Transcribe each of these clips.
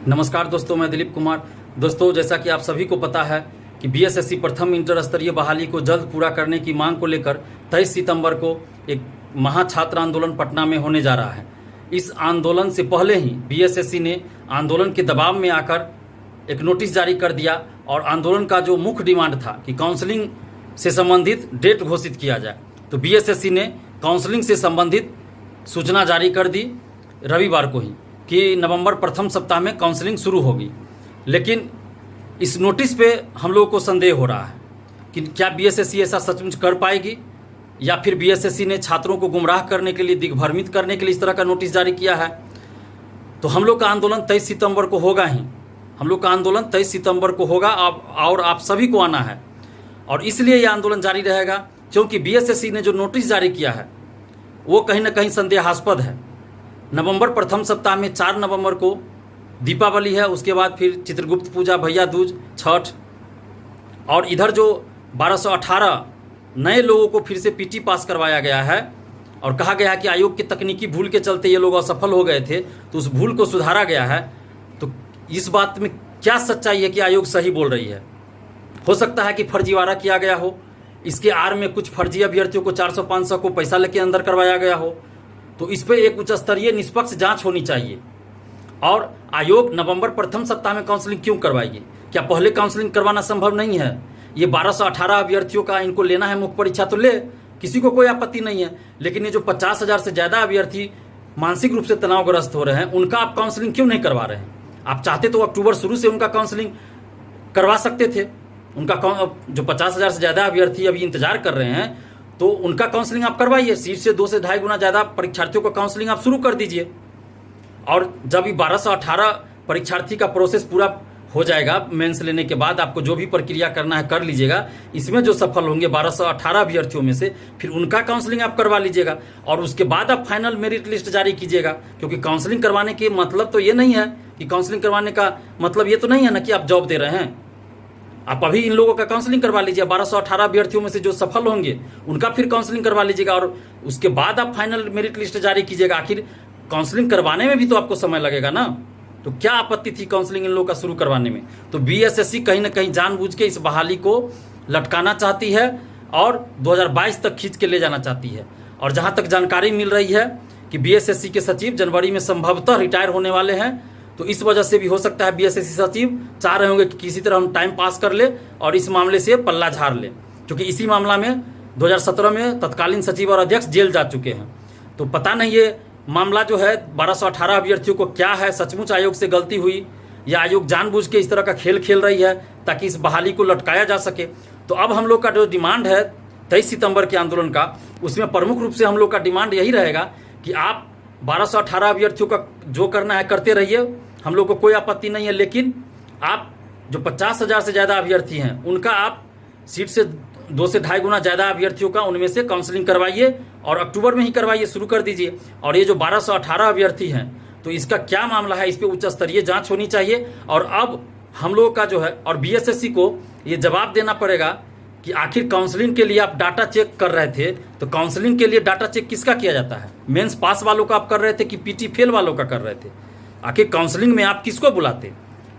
नमस्कार दोस्तों, मैं दिलीप कुमार। दोस्तों, जैसा कि आप सभी को पता है कि बीएसएससी प्रथम इंटर स्तरीय बहाली को जल्द पूरा करने की मांग को लेकर 23 सितंबर को एक महाछात्र आंदोलन पटना में होने जा रहा है। इस आंदोलन से पहले ही बीएसएससी ने आंदोलन के दबाव में आकर एक नोटिस जारी कर दिया और आंदोलन का जो मुख्य डिमांड था कि काउंसलिंग से संबंधित डेट घोषित किया जाए, तो बीएसएससी ने काउंसलिंग से संबंधित सूचना जारी कर दी रविवार को ही कि नवंबर प्रथम सप्ताह में काउंसलिंग शुरू होगी। लेकिन इस नोटिस पे हम लोगों को संदेह हो रहा है कि क्या बीएसएससी ऐसा सचमुच कर पाएगी या फिर बीएसएससी ने छात्रों को गुमराह करने के लिए, दिग्भ्रमित करने के लिए इस तरह का नोटिस जारी किया है। तो हम लोग का आंदोलन 23 सितंबर को होगा ही। हम लोग का आंदोलन 23 सितंबर को होगा और आप सभी को आना है। और इसलिए यह आंदोलन जारी रहेगा क्योंकि बीएसएससी ने जो नोटिस जारी किया है वो कहीं ना कहीं संदेहास्पद है। नवंबर प्रथम सप्ताह में 4 नवंबर को दीपावली है, उसके बाद फिर चित्रगुप्त पूजा, भैया दूज, छठ, और इधर जो 1218 नए लोगों को फिर से पीटी पास करवाया गया है और कहा गया है कि आयोग के तकनीकी भूल के चलते ये लोग असफल हो गए थे, तो उस भूल को सुधारा गया है। तो इस बात में क्या सच्चाई है कि आयोग सही बोल रही है? हो सकता है कि फर्जीवाड़ा किया गया हो, इसके आड़ में कुछ फर्जी अभ्यर्थियों को 400-500 को पैसा लेके अंदर करवाया गया हो। तो इस पर एक उच्च स्तरीय निष्पक्ष जांच होनी चाहिए। और आयोग नवंबर प्रथम सप्ताह में काउंसलिंग क्यों करवाएगी? क्या पहले काउंसलिंग करवाना संभव नहीं है? ये 1218 अभ्यर्थियों का इनको लेना है मुख्य परीक्षा, तो ले, किसी को कोई आपत्ति नहीं है। लेकिन ये जो 50,000 से ज़्यादा अभ्यर्थी मानसिक रूप से तनावग्रस्त हो रहे हैं, उनका आप काउंसलिंग क्यों नहीं करवा रहे हैं? आप चाहते तो अक्टूबर शुरू से उनका काउंसलिंग करवा सकते थे। उनका जो 50,000 से ज़्यादा अभ्यर्थी अभी इंतजार कर रहे हैं, तो उनका काउंसलिंग आप करवाइए। सीट से 2 से ढाई गुना ज़्यादा परीक्षार्थियों का काउंसलिंग आप शुरू कर दीजिए। और जब ये 1218 परीक्षार्थी का प्रोसेस पूरा हो जाएगा, मेंस लेने के बाद आपको जो भी प्रक्रिया करना है कर लीजिएगा। इसमें जो सफल होंगे 1218 अभ्यर्थियों में से, फिर उनका काउंसलिंग आप करवा लीजिएगा और उसके बाद आप फाइनल मेरिट लिस्ट जारी कीजिएगा। क्योंकि काउंसलिंग करवाने के मतलब तो ये नहीं है कि काउंसलिंग करवाने का मतलब ये तो नहीं है ना कि आप जॉब दे रहे हैं। आप अभी इन लोगों का काउंसलिंग करवा लीजिए। 1218 अभ्यर्थियों में से जो सफल होंगे उनका फिर काउंसलिंग करवा लीजिएगा और उसके बाद आप फाइनल मेरिट लिस्ट जारी कीजिएगा। आखिर काउंसलिंग करवाने में भी तो आपको समय लगेगा ना, तो क्या आपत्ति थी काउंसलिंग इन लोगों का शुरू करवाने में? तो बीएसएससी कहीं ना कहीं जानबूझ के इस बहाली को लटकाना चाहती है और 2022 तक खींच के ले जाना चाहती है। और जहाँ तक जानकारी मिल रही है कि बीएसएससी के सचिव जनवरी में संभवतः रिटायर होने वाले हैं, तो इस वजह से भी हो सकता है बीएसएससी सचिव चाह रहे होंगे कि किसी तरह हम टाइम पास कर ले और इस मामले से पल्ला झाड़ ले। क्योंकि इसी मामला में 2017 में तत्कालीन सचिव और अध्यक्ष जेल जा चुके हैं। तो पता नहीं ये मामला जो है 1218 अभ्यर्थियों को क्या है, सचमुच आयोग से गलती हुई या आयोग जानबूझ के इस तरह का खेल खेल रही है ताकि इस बहाली को लटकाया जा सके। तो अब हम लोग का जो डिमांड है 23 सितंबर के आंदोलन का, उसमें प्रमुख रूप से हम लोग का डिमांड यही रहेगा कि आप 1218 अभ्यर्थियों का जो करना है करते रहिए, हम लोग को कोई आपत्ति नहीं है। लेकिन आप जो 50,000 से ज़्यादा अभ्यर्थी हैं उनका आप सीट से 2 से ढाई गुना ज़्यादा अभ्यर्थियों का उनमें से काउंसलिंग करवाइए और अक्टूबर में ही करवाइए, शुरू कर दीजिए। और ये जो 1218 अभ्यर्थी हैं, तो इसका क्या मामला है, इस पर उच्च स्तरीय जाँच होनी चाहिए। और अब हम लोगों का जो है, और बीएसएससी को ये जवाब देना पड़ेगा कि आखिर काउंसलिंग के लिए आप डाटा चेक कर रहे थे, तो काउंसलिंग के लिए डाटा चेक किसका किया जाता है? मेंस पास वालों का आप कर रहे थे कि पीटी फेल वालों का कर रहे थे? आखिर काउंसलिंग में आप किसको बुलाते?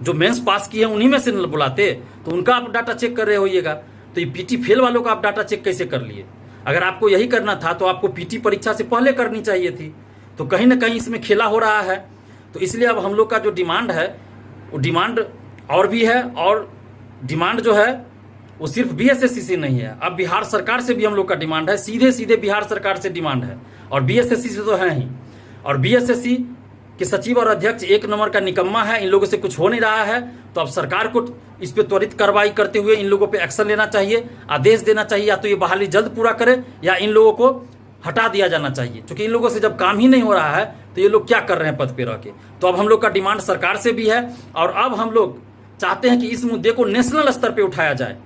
जो मेंस पास किए हैं उन्हीं में से बुलाते, तो उनका आप डाटा चेक कर रहे होइएगा। तो ये पीटी फेल वालों का आप डाटा चेक कैसे कर लिए? अगर आपको यही करना था तो आपको पीटी परीक्षा से पहले करनी चाहिए थी। तो कहीं ना कहीं इसमें खेला हो रहा है। तो इसलिए अब हम लोग का जो डिमांड है वो डिमांड और भी है, और डिमांड जो है वो सिर्फ बीएसएससी से नहीं है, अब बिहार सरकार से भी हम लोग का डिमांड है। सीधे सीधे बिहार सरकार से डिमांड है और बीएसएससी से तो है ही। और बीएसएससी कि सचिव और अध्यक्ष एक नंबर का निकम्मा है, इन लोगों से कुछ हो नहीं रहा है। तो अब सरकार को इस पे त्वरित कार्रवाई करते हुए इन लोगों पे एक्शन लेना चाहिए, आदेश देना चाहिए, या तो ये बहाली जल्द पूरा करे या इन लोगों को हटा दिया जाना चाहिए। क्योंकि इन लोगों से जब काम ही नहीं हो रहा है तो ये लोग क्या कर रहे हैं पद पे रह के। तो अब हम लोग का डिमांड सरकार से भी है और अब हम लोग चाहते हैं कि इस मुद्दे को नेशनल स्तर पर उठाया जाए।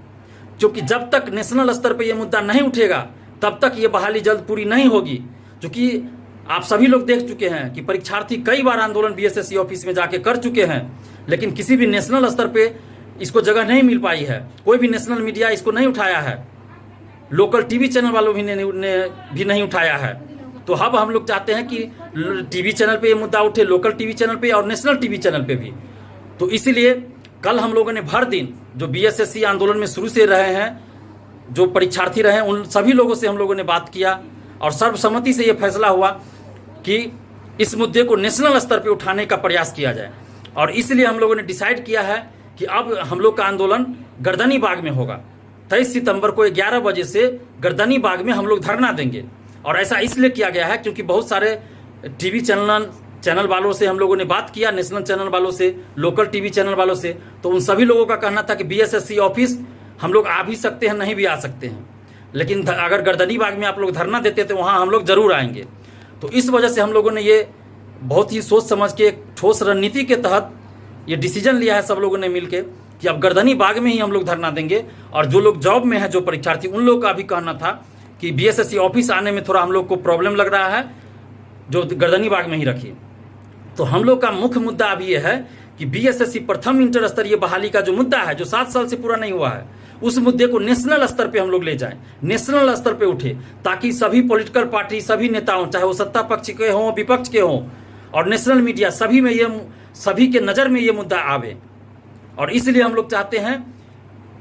क्योंकि जब तक नेशनल स्तर पर यह मुद्दा नहीं उठेगा तब तक ये बहाली जल्द पूरी नहीं होगी। क्योंकि आप सभी लोग देख चुके हैं कि परीक्षार्थी कई बार आंदोलन बीएसएससी ऑफिस में जाके कर चुके हैं, लेकिन किसी भी नेशनल स्तर पे इसको जगह नहीं मिल पाई है। कोई भी नेशनल मीडिया इसको नहीं उठाया है, लोकल टीवी चैनल वालों ने भी नहीं उठाया है। तो अब हम लोग चाहते हैं कि टीवी चैनल पे ये मुद्दा उठे, लोकल टीवी चैनल पे और नेशनल टीवी चैनल पे भी। तो इसीलिए कल हम लोगों ने भर दिन जो बीएसएससी आंदोलन में शुरू से रहे हैं, जो परीक्षार्थी रहे हैं, उन सभी लोगों से हम लोगों ने बात किया और सर्वसम्मति से ये फैसला हुआ कि इस मुद्दे को नेशनल स्तर पे उठाने का प्रयास किया जाए। और इसलिए हम लोगों ने डिसाइड किया है कि अब हम लोग का आंदोलन गर्दनी बाग में होगा। 23 सितंबर को 11 बजे से गर्दनी बाग में हम लोग धरना देंगे। और ऐसा इसलिए किया गया है क्योंकि बहुत सारे टीवी चैनल वालों से हम लोगों ने बात किया, नेशनल चैनल वालों से, लोकल टीवी चैनल वालों से, तो उन सभी लोगों का कहना था कि बीएसएससी ऑफिस हम लोग आ भी सकते हैं, नहीं भी आ सकते हैं, लेकिन अगर गर्दनी बाग में आप लोग धरना देते तो वहाँ हम लोग जरूर आएंगे। तो इस वजह से हम लोगों ने ये बहुत ही सोच समझ के एक ठोस रणनीति के तहत ये डिसीजन लिया है सब लोगों ने मिलके कि अब गर्दनी बाग में ही हम लोग धरना देंगे। और जो लोग जॉब में हैं, जो परीक्षार्थी, उन लोगों का भी कहना था कि बीएसएससी ऑफिस आने में थोड़ा हम लोग को प्रॉब्लम लग रहा है, जो गर्दनी बाग में ही रखिए। तो हम लोग का मुख्य मुद्दा अभी ये है कि बीएसएससी प्रथम इंटर स्तरीय बहाली का जो मुद्दा है, जो 7 साल से पूरा नहीं हुआ है, उस मुद्दे को नेशनल स्तर पे हम लोग ले जाएं, नेशनल स्तर पे उठे, ताकि सभी पॉलिटिकल पार्टी, सभी नेताओं, चाहे वो सत्ता पक्ष के हों, विपक्ष के हों, और नेशनल मीडिया, सभी के नज़र में ये मुद्दा आवे। और इसलिए हम लोग चाहते हैं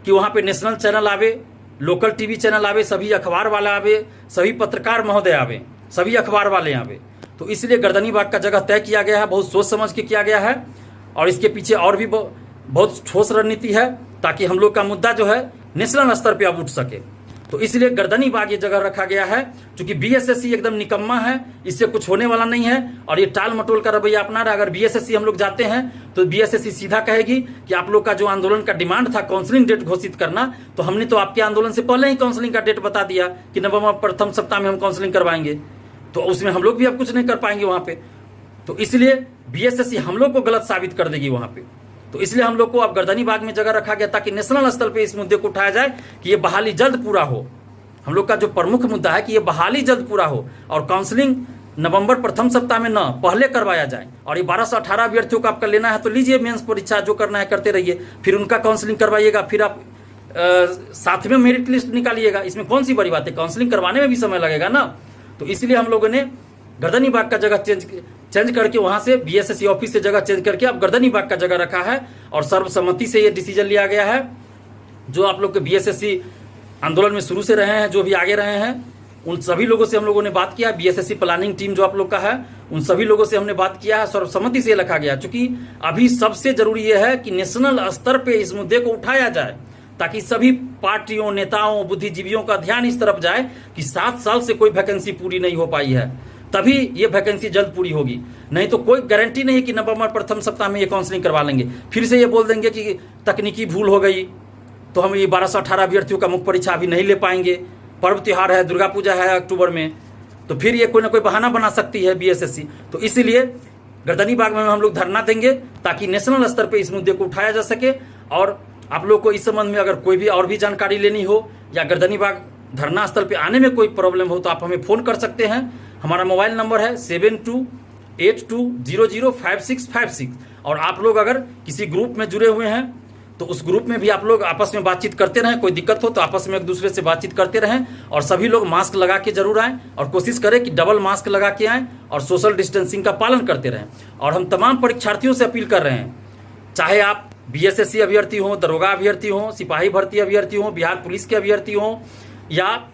कि वहाँ पे नेशनल चैनल आवे, लोकल टीवी चैनल आवे, सभी अखबार वाला आवे, सभी पत्रकार महोदय आवे, सभी अखबार वाले आवे। तो इसलिए गर्दनी बाग का जगह तय किया गया है, बहुत सोच समझ के किया गया है। और इसके पीछे और भी बहुत ठोस रणनीति है, ताकि हम लोग का मुद्दा जो है नेशनल स्तर पे अब उठ सके। तो इसलिए गर्दनी बाग ये जगह रखा गया है, क्योंकि बीएसएससी एकदम निकम्मा है, इससे कुछ होने वाला नहीं है और ये टाल मटोल का रवैया अपना रहा। अगर बीएसएससी हम लोग जाते हैं तो बीएसएससी सीधा कहेगी कि आप लोग का जो आंदोलन का डिमांड था काउंसलिंग डेट घोषित करना, तो हमने तो आपके आंदोलन से पहले ही काउंसलिंग का डेट बता दिया कि नवंबर प्रथम सप्ताह में हम काउंसलिंग करवाएंगे, तो उसमें हम लोग भी अब कुछ नहीं कर पाएंगे वहाँ पे। तो इसलिए बीएसएससी हम लोग को गलत साबित कर देगी वहाँ पे। तो इसलिए हम लोग को अब गर्दनी बाग में जगह रखा गया, ताकि नेशनल स्तर पे इस मुद्दे को उठाया जाए कि ये बहाली जल्द पूरा हो। हम लोग का जो प्रमुख मुद्दा है कि ये बहाली जल्द पूरा हो और काउंसलिंग नवंबर प्रथम सप्ताह में न पहले करवाया जाए। और ये 12 से 18 अभ्यर्थियों का आपका लेना है तो लीजिए, मेंस परीक्षा जो करना है करते रहिए, फिर उनका काउंसलिंग करवाइएगा, फिर आप साथ में मेरिट लिस्ट निकालिएगा। इसमें कौन सी बड़ी बात है, काउंसलिंग करवाने में भी समय लगेगा ना। तो इसलिए हम लोगों ने गर्दनी बाग का जगह चेंज करके, वहाँ से बीएसएससी ऑफिस से जगह चेंज करके अब गर्दनी बाग का जगह रखा है। और सर्वसम्मति से ये डिसीजन लिया गया है। जो आप लोग के बीएसएससी आंदोलन में शुरू से रहे हैं, जो भी आगे रहे हैं, उन सभी लोगों से हम लोगों ने बात किया। बीएसएससी प्लानिंग टीम जो आप लोग का है, उन सभी लोगों से हमने बात किया है। सर्वसम्मति से रखा गया, क्योंकि अभी सबसे जरूरी यह है कि नेशनल स्तर पे इस मुद्दे को उठाया जाए, ताकि सभी पार्टियों, नेताओं, बुद्धिजीवियों का ध्यान इस तरफ जाए कि 7 साल से कोई वैकेंसी पूरी नहीं हो पाई है, तभी ये वैकेंसी जल्द पूरी होगी। नहीं तो कोई गारंटी नहीं कि नवंबर प्रथम सप्ताह में ये काउंसलिंग करवा लेंगे। फिर से ये बोल देंगे कि तकनीकी भूल हो गई, तो हम ये 12 से 18 अभ्यर्थियों का मुख्य परीक्षा अभी नहीं ले पाएंगे, पर्व त्यौहार है, दुर्गा पूजा है अक्टूबर में, तो फिर ये कोई ना कोई बहाना बना सकती है बीएसएससी। तो इसीलिए गर्दनी बाग में हम लोग धरना देंगे, ताकि नेशनल स्तर पे इस मुद्दे को उठाया जा सके। और आप लोग को इस संबंध में अगर कोई भी और भी जानकारी लेनी हो, या गर्दनी बाग धरना स्थल पे आने में कोई प्रॉब्लम हो, तो आप हमें फ़ोन कर सकते हैं। हमारा मोबाइल नंबर है 7282005656। और आप लोग अगर किसी ग्रुप में जुड़े हुए हैं, तो उस ग्रुप में भी आप लोग आपस में बातचीत करते रहें। कोई दिक्कत हो तो आपस में एक दूसरे से बातचीत करते रहें। और सभी लोग मास्क लगा के जरूर आएँ, और कोशिश करें कि डबल मास्क लगा के आएँ और सोशल डिस्टेंसिंग का पालन करते रहें। और हम तमाम परीक्षार्थियों से अपील कर रहे हैं, चाहे आप बीएसएससी अभ्यर्थी हों, दरोगा अभ्यर्थी हों, सिपाही भर्ती अभ्यर्थी हों, बिहार पुलिस के अभ्यर्थी हों, या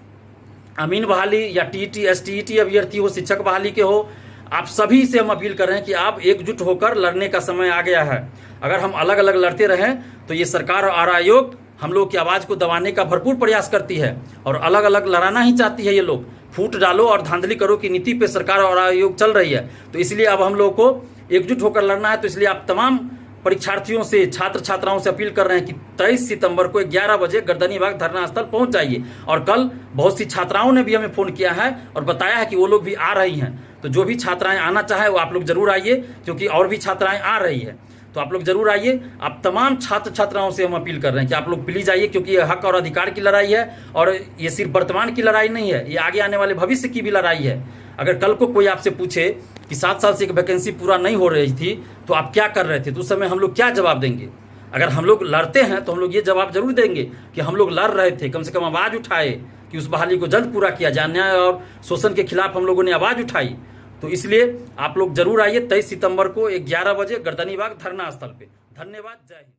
अमीन बहाली या टीईटी एसटीईटी अभ्यर्थी हो, शिक्षक बहाली के हो, आप सभी से हम अपील कर रहे हैं कि आप एकजुट होकर लड़ने का समय आ गया है। अगर हम अलग अलग लड़ते रहें तो ये सरकार और आयोग हम लोग की आवाज़ को दबाने का भरपूर प्रयास करती है, और अलग अलग लड़ाना ही चाहती है ये लोग। फूट डालो और धांधली करो की नीति पे सरकार और आयोग चल रही है। तो इसलिए अब हम लोग को एकजुट होकर लड़ना है। तो इसलिए आप तमाम परीक्षार्थियों से, छात्र छात्राओं से अपील कर रहे हैं कि 23 सितंबर को 11 बजे गर्दनी बाग धरना स्थल पहुंच जाइए। और कल बहुत सी छात्राओं ने भी हमें फ़ोन किया है और बताया है कि वो लोग भी आ रही हैं। तो जो भी छात्राएं आना चाहे वो आप लोग जरूर आइए, क्योंकि और भी छात्राएं आ रही है। तो आप लोग जरूर आइए। आप तमाम छात्र छात्राओं से हम अपील कर रहे हैं कि आप लोग प्लीज़ आइए, क्योंकि ये हक और अधिकार की लड़ाई है। और ये सिर्फ वर्तमान की लड़ाई नहीं है, ये आगे आने वाले भविष्य की भी लड़ाई है। अगर कल को कोई आपसे पूछे कि 7 साल से एक वैकेंसी पूरा नहीं हो रही थी तो आप क्या कर रहे थे, तो उस समय हम लोग क्या जवाब देंगे? अगर हम लोग लड़ते हैं तो हम लोग ये जवाब जरूर देंगे कि हम लोग लड़ रहे थे, कम से कम आवाज़ उठाए कि उस बहाली को जल्द पूरा किया जाए। अन्याय और शोषण के खिलाफ हम लोगों ने आवाज़ उठाई। तो इसलिए आप लोग जरूर आइए 23 सितंबर को 11 बजे गर्दनी बाग धरना स्थल पे। धन्यवाद। जय हिंद।